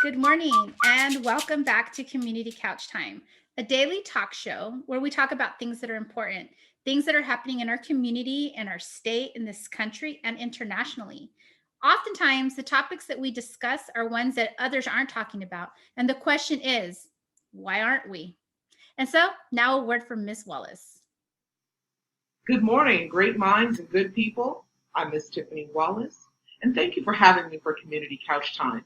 Good morning and welcome back to Community Couch Time, a daily talk show where we talk about things that are important, things that are happening in our community, in our state, in this country, and internationally. Oftentimes, the topics that we discuss are ones that others aren't talking about. And the question is, why aren't we? And so now a word from Ms. Wallace. Good morning, great minds and good people. I'm Miss Tiffany Wallace, and thank you for having me for Community Couch Time.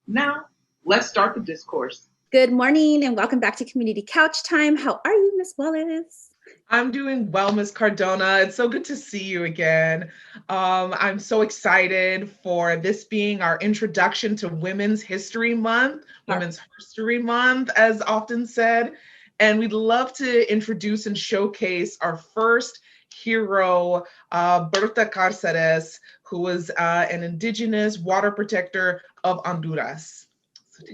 Now, let's start the discourse. Good morning and welcome back to Community Couch Time. How are you, Ms. Wallace? I'm doing well, Ms. Cardona. It's so good to see you again. I'm so excited for this being our introduction to Women's History Month, Women's History Month, as often said. And we'd love to introduce and showcase our first hero, Berta Caceres, who was an indigenous water protector of Honduras.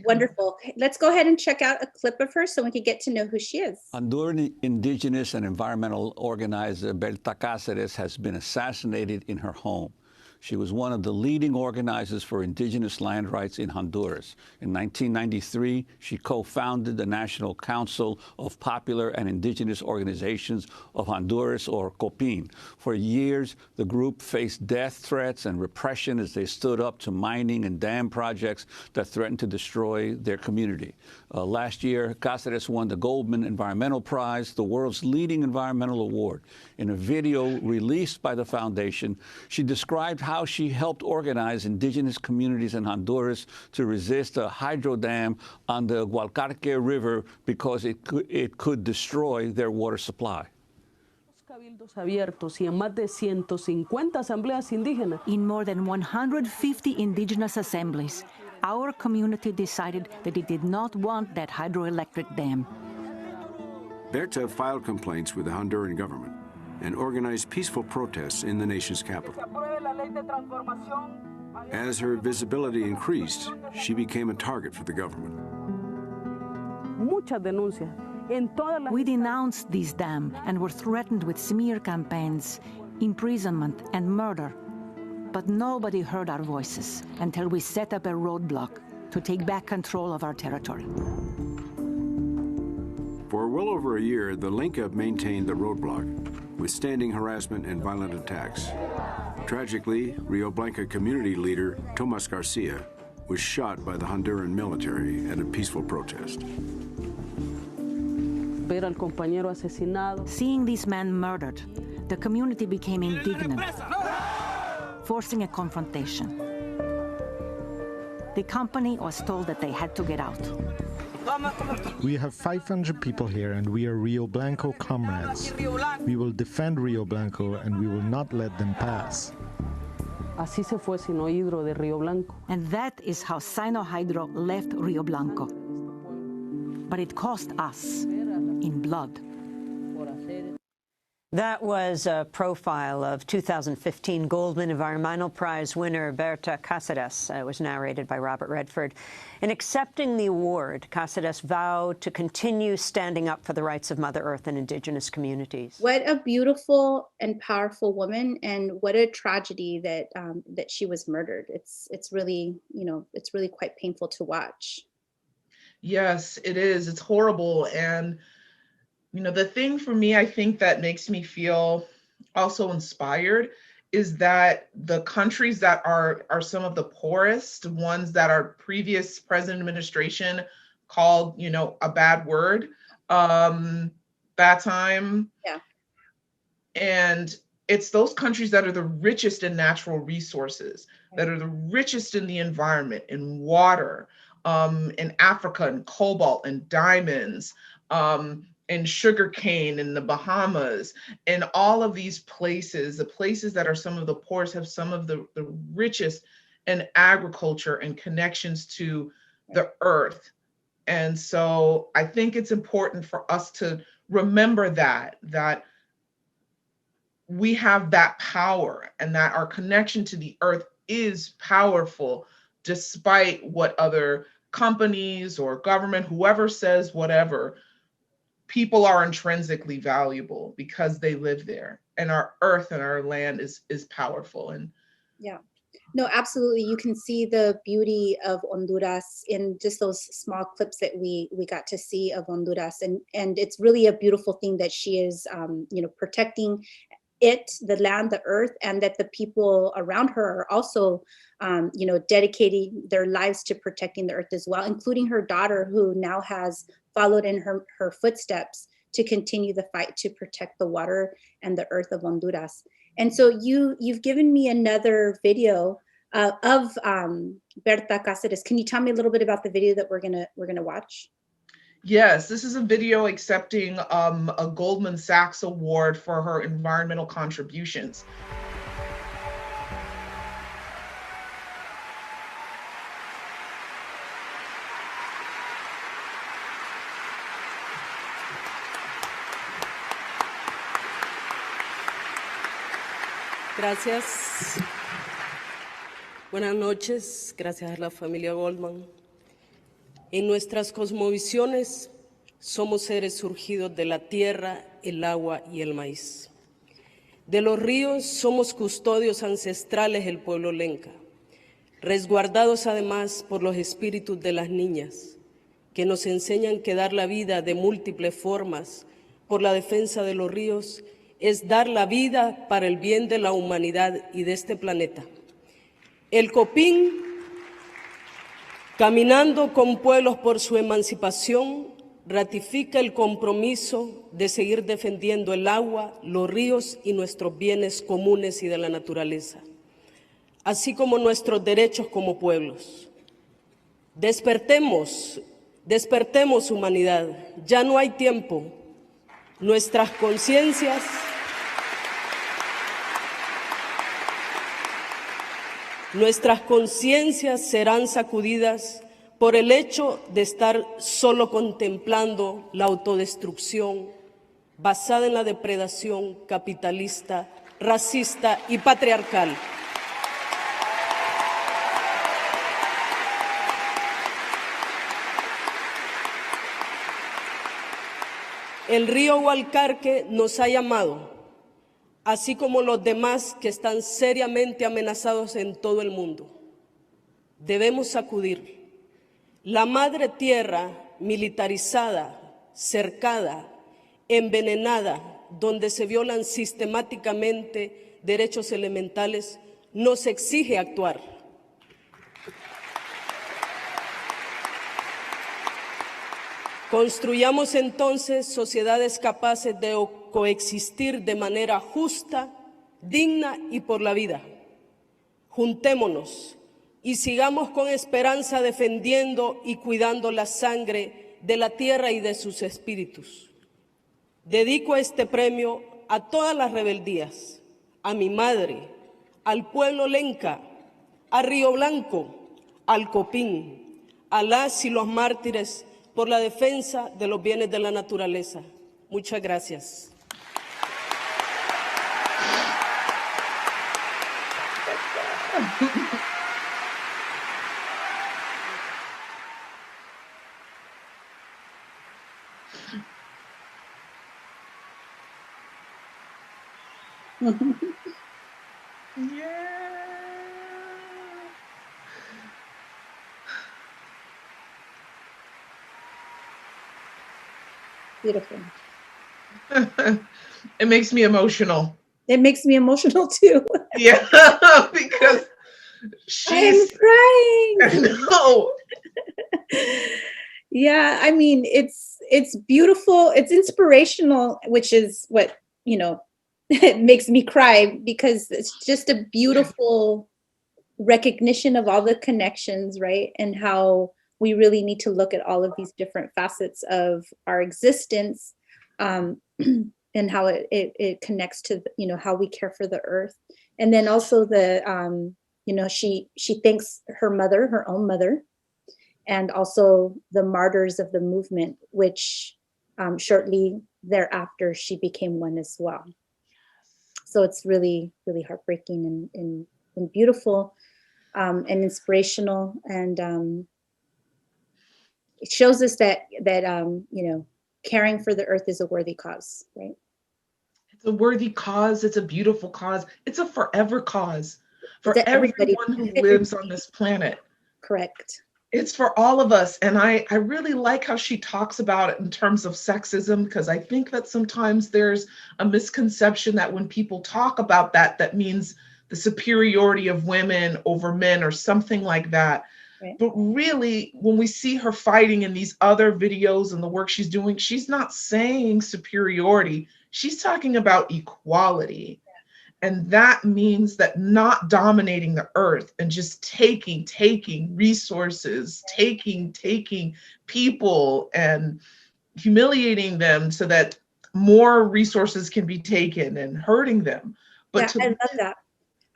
Wonderful. Let's go ahead and check out a clip of her so we can get to know who she is. Honduran indigenous and environmental organizer Berta Caceres has been assassinated in her home. She was one of the leading organizers for indigenous land rights in Honduras. In 1993, she co-founded the National Council of Popular and Indigenous Organizations of Honduras, or COPIN. For years, the group faced death threats and repression as they stood up to mining and dam projects that threatened to destroy their community. Last year, Caceres won the Goldman Environmental Prize, the world's leading environmental award. In a video released by the foundation, she described how she helped organize indigenous communities in Honduras to resist a hydro dam on the Guadalupe River because it could destroy their water supply. In more than 150 indigenous assemblies, our community decided that it did not want that hydroelectric dam. Berta filed complaints with the Honduran government and organized peaceful protests in the nation's capital. As her visibility increased, she became a target for the government. We denounced this dam and were threatened with smear campaigns, imprisonment, and murder. But nobody heard our voices until we set up a roadblock to take back control of our territory. For well over a year, the Linca maintained the roadblock, withstanding harassment and violent attacks. Tragically, Rio Blanco community leader Tomas Garcia was shot by the Honduran military at a peaceful protest. Seeing this man murdered, the community became indignant, forcing a confrontation. The company was told that they had to get out. We have 500 people here and we are Rio Blanco comrades. We will defend Rio Blanco and we will not let them pass. And that is how Sinohydro left Rio Blanco. But it cost us in blood. That was a profile of 2015 Goldman Environmental Prize winner Berta Caceres. It was narrated by Robert Redford. In accepting the award, Caceres vowed to continue standing up for the rights of Mother Earth and indigenous communities. What a beautiful and powerful woman, and what a tragedy that that she was murdered. It's really, it's really quite painful to watch. Yes, it is. It's horrible. And the thing for me, I think that makes me feel also inspired is that the countries that are some of the poorest, ones that our previous president administration called, a bad word, bad time. Yeah. And it's those countries that are the richest in natural resources, that are the richest in the environment, in water, in Africa, and cobalt and diamonds, and sugarcane in the Bahamas, and all of these places, the places that are some of the poorest, have some of the richest in agriculture and connections to the earth. And so I think it's important for us to remember that we have that power and that our connection to the earth is powerful, despite what other companies or government, whoever says whatever. People are intrinsically valuable because they live there, and our earth and our land is powerful. And yeah, No, absolutely. You can see the beauty of Honduras in just those small clips that we got to see of Honduras, and it's really a beautiful thing that she is, protecting it, the land, the earth, and that the people around her are also, dedicating their lives to protecting the earth as well, including her daughter, who now has followed in her footsteps to continue the fight to protect the water and the earth of Honduras. And so you've given me another video of Berta Caceres. Can you tell me a little bit about the video that we're gonna watch? Yes, this is a video accepting a Goldman Sachs award for her environmental contributions. Gracias. Buenas noches. Gracias a la familia Goldman. En nuestras cosmovisiones somos seres surgidos de la tierra, el agua y el maíz. De los ríos somos custodios ancestrales del pueblo lenca, resguardados además por los espíritus de las niñas, que nos enseñan que dar la vida de múltiples formas por la defensa de los ríos es dar la vida para el bien de la humanidad y de este planeta. El Copín, caminando con pueblos por su emancipación, ratifica el compromiso de seguir defendiendo el agua, los ríos y nuestros bienes comunes y de la naturaleza, así como nuestros derechos como pueblos. Despertemos, despertemos humanidad, ya no hay tiempo. Nuestras conciencias serán sacudidas por el hecho de estar solo contemplando la autodestrucción basada en la depredación capitalista, racista y patriarcal. El río Gualcarque nos ha llamado, así como los demás que están seriamente amenazados en todo el mundo. Debemos sacudir. La madre tierra militarizada, cercada, envenenada, donde se violan sistemáticamente derechos elementales, nos exige actuar. Construyamos entonces sociedades capaces de coexistir de manera justa, digna y por la vida. Juntémonos y sigamos con esperanza defendiendo y cuidando la sangre de la tierra y de sus espíritus. Dedico este premio a todas las rebeldías, a mi madre, al pueblo lenca, a Río Blanco, al Copín, a las y los mártires por la defensa de los bienes de la naturaleza. Muchas gracias. Beautiful. It makes me emotional. It makes me emotional too. Yeah, because she's I'm crying. No. Yeah, I mean, it's beautiful. It's inspirational, which is what, it makes me cry, because it's just a beautiful recognition of all the connections, right? And how we really need to look at all of these different facets of our existence, and how it connects to, how we care for the earth. And then also the, she thanks her mother, her own mother, and also the martyrs of the movement, which shortly thereafter, she became one as well. So it's really, really heartbreaking and beautiful, and inspirational. And it shows us that caring for the earth is a worthy cause, right? It's a worthy cause. It's a beautiful cause. It's a forever cause. for everyone who lives on this planet. Correct. It's for all of us. And I really like how she talks about it in terms of sexism, because I think that sometimes there's a misconception that when people talk about that, that means the superiority of women over men or something like that. Right. But really, when we see her fighting in these other videos and the work she's doing, she's not saying superiority. She's talking about equality. And that means that not dominating the earth and just taking resources, taking people and humiliating them so that more resources can be taken and hurting them. But I love that.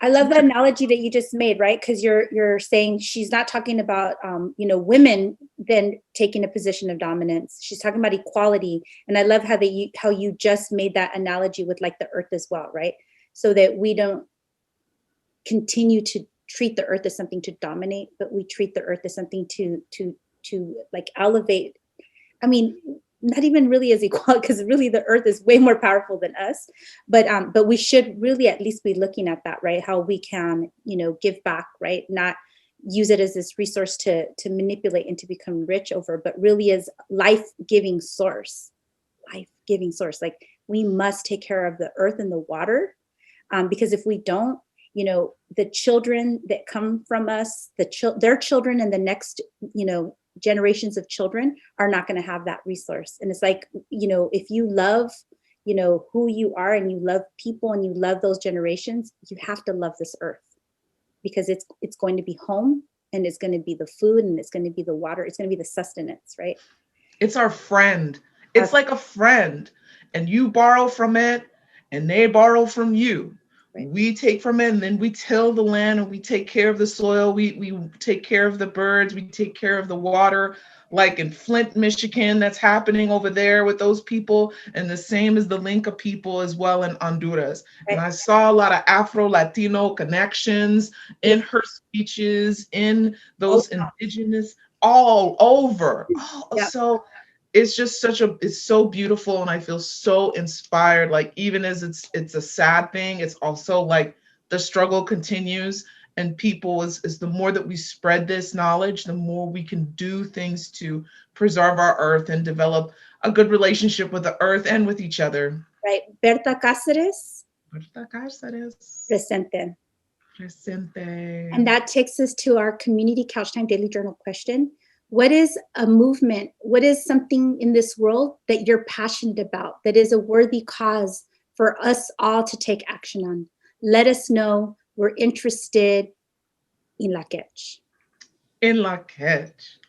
I love the analogy that you just made, right? Because you're saying she's not talking about women then taking a position of dominance. She's talking about equality, and I love how you just made that analogy with like the earth as well, right? So that we don't continue to treat the earth as something to dominate, but we treat the earth as something to like elevate. I mean, not even really as equal, because really the earth is way more powerful than us. But we should really at least be looking at that, right? How we can, give back, right? Not use it as this resource to manipulate and to become rich over, but really as life-giving source. Like we must take care of the earth and the water. Because if we don't, the children that come from us, their children and the next, generations of children are not going to have that resource. And it's like, if you love, who you are and you love people and you love those generations, you have to love this earth, because it's going to be home, and it's going to be the food, and it's going to be the water. It's going to be the sustenance, right? It's our friend. It's like a friend, and you borrow from it and they borrow from you. Right. We take from it, and then we till the land, and we take care of the soil. We take care of the birds. We take care of the water, like in Flint, Michigan, that's happening over there with those people. And the same as the Linka people as well in Honduras. Right. And I saw a lot of Afro-Latino connections in her speeches, in those indigenous all over. So it's just it's so beautiful, and I feel so inspired. Like, even as it's a sad thing, it's also like the struggle continues, and people is the more that we spread this knowledge, the more we can do things to preserve our earth and develop a good relationship with the earth and with each other. Right. Berta Caceres. Berta Caceres. Presente. Presente. And that takes us to our Community Couch Time Daily Journal question. What is a movement? What is something in this world that you're passionate about, that is a worthy cause for us all to take action on? Let us know. We're interested in la catch. In la catch.